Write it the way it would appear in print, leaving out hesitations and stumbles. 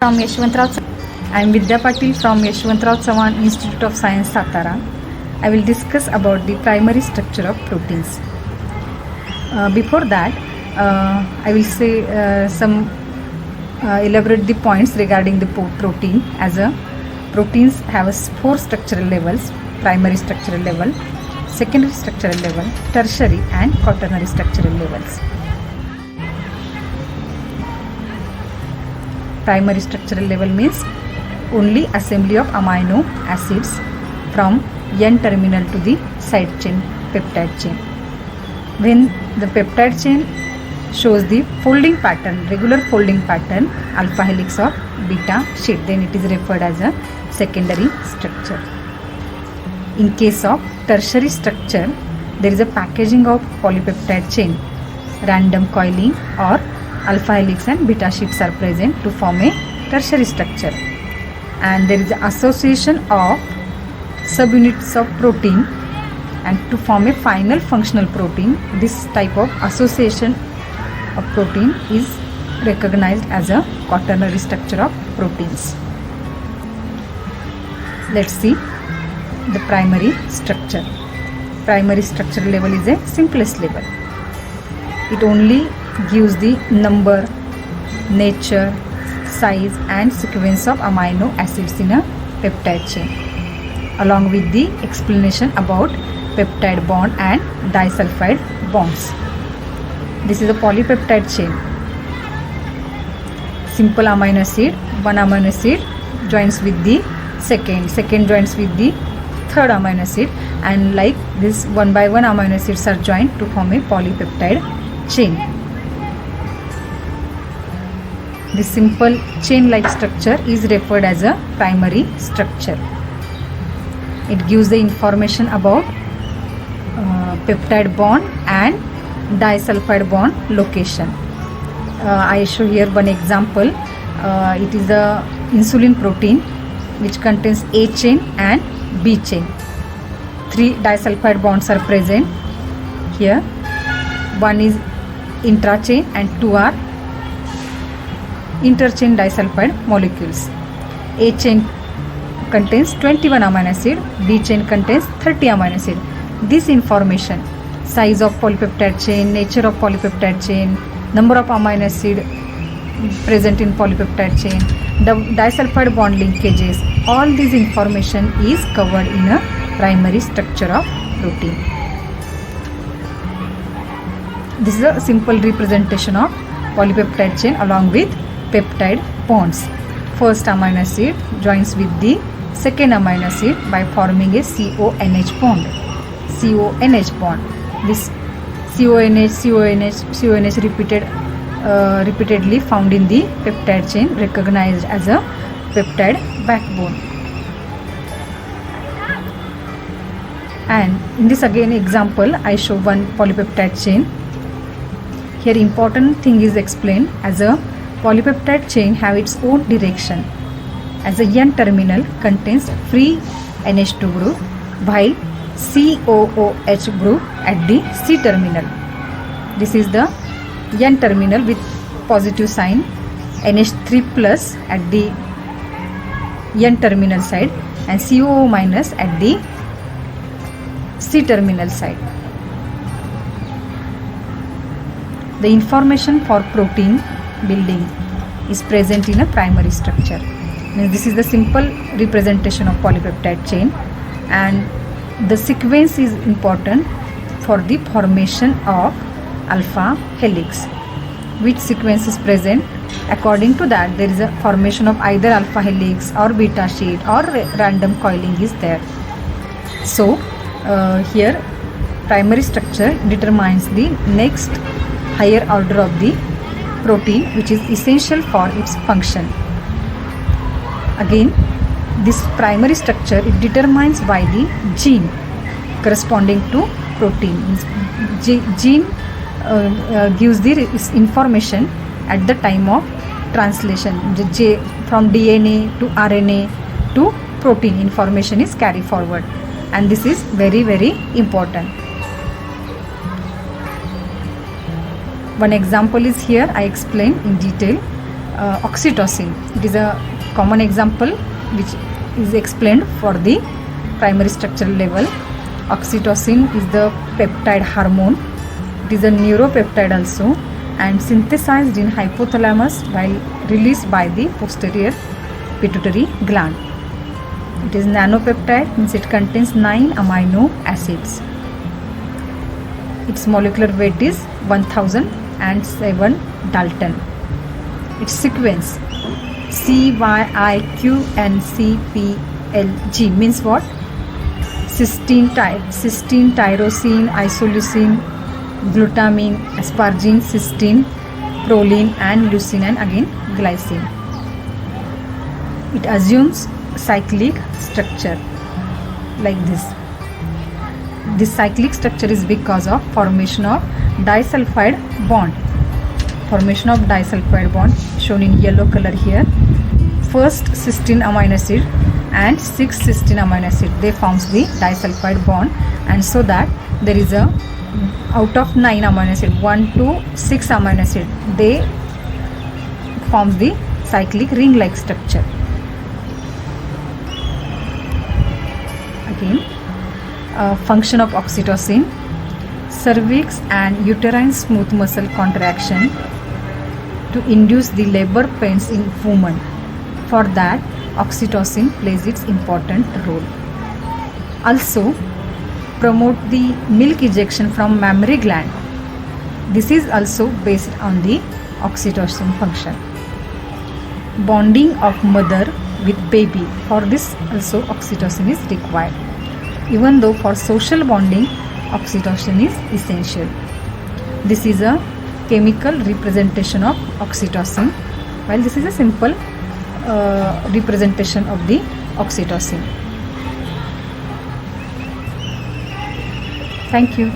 From I am Vidya Patil from Yashwantrao Institute of Science, Satara. I will discuss about the primary structure of proteins. Before that, I will say elaborate the points regarding the protein. Proteins have four structural levels: primary structural level, secondary structural level, tertiary and quaternary structural levels. Primary structural level means only assembly of amino acids from N terminal to the side chain, peptide chain. When the peptide chain shows the folding pattern, regular folding pattern, alpha helix or beta sheet, then it is referred as a secondary structure. In case of tertiary structure, there is a packaging of polypeptide chain, random coiling or alpha helix and beta sheets are present to form a tertiary structure, and there is an association of subunits of protein and to form a final functional protein. This type of association of protein is recognized as a quaternary structure of proteins. Let's see the primary structure. Primary structural level is a simplest level. It only gives the number, nature, size and sequence of amino acids in a peptide chain, along with the explanation about peptide bond and disulfide bonds. This is a polypeptide chain. Simple amino acid, one amino acid joins with the second joins with the third amino acid, and like this one by one amino acids are joined to form a polypeptide chain. This simple chain-like structure is referred as a primary structure. It gives the information about peptide bond and disulfide bond location. I show here one example. It is a insulin protein which contains A chain and B chain. 3 disulfide bonds are present here. One is intra-chain and 2 are interchain disulfide molecules. A chain contains 21 amino acid, B chain contains 30 amino acid. This information, size of polypeptide chain, nature of polypeptide chain, number of amino acid present in polypeptide chain, the disulfide bond linkages, all this information is covered in a primary structure of protein. This is a simple representation of polypeptide chain along with peptide bonds. First amino acid joins with the second amino acid by forming a CONH bond. CONH bond. This CONH repeatedly found in the peptide chain, recognized as a peptide backbone. And in this again example, I show one polypeptide chain. Here important thing is explained as a polypeptide chain have its own direction, as a N terminal contains free NH2 group while COOH group at the C terminal. This is the N terminal with positive sign, NH3 plus at the N terminal side and COO minus at the C terminal side. The information for protein building is present in a primary structure. This is the simple representation of polypeptide chain, and the sequence is important for the formation of alpha helix. Which sequence is present? According to that, there is a formation of either alpha helix or beta sheet or random coiling is there. So here primary structure determines the next higher order of the protein, which is essential for its function. Again, this primary structure it determines by the gene corresponding to protein. Gene gives the information at the time of translation. From DNA to RNA to protein, information is carried forward, and this is very, very important. One example is here I explain in detail. Oxytocin. It is a common example which is explained for the primary structural level. Oxytocin is the peptide hormone. It is a neuropeptide also, and synthesized in hypothalamus while released by the posterior pituitary gland. It is nanopeptide, means it contains 9 amino acids. Its molecular weight is 1007 Dalton. Its sequence CYIQNCPLG means what? Cysteine, tyrosine, isoleucine, glutamine, asparagine, cysteine, proline, and leucine, and again glycine. It assumes cyclic structure like this. This cyclic structure is because of formation of disulfide bond. Formation of disulfide bond shown in yellow color here. First cysteine amino acid and 6 cysteine amino acid, they forms the disulfide bond, and so that there is a out of 9 amino acid 1 to 6 amino acid, they forms the cyclic ring like structure. Again, function of oxytocin: cervix and uterine smooth muscle contraction to induce the labor pains in women. For that, oxytocin plays its important role. Also, promote the milk ejection from mammary gland. This is also based on the oxytocin function. Bonding of mother with baby. For this also oxytocin is required. Even though for social bonding, oxytocin is essential. This is a chemical representation of oxytocin, while this is a simple representation of the oxytocin. Thank you.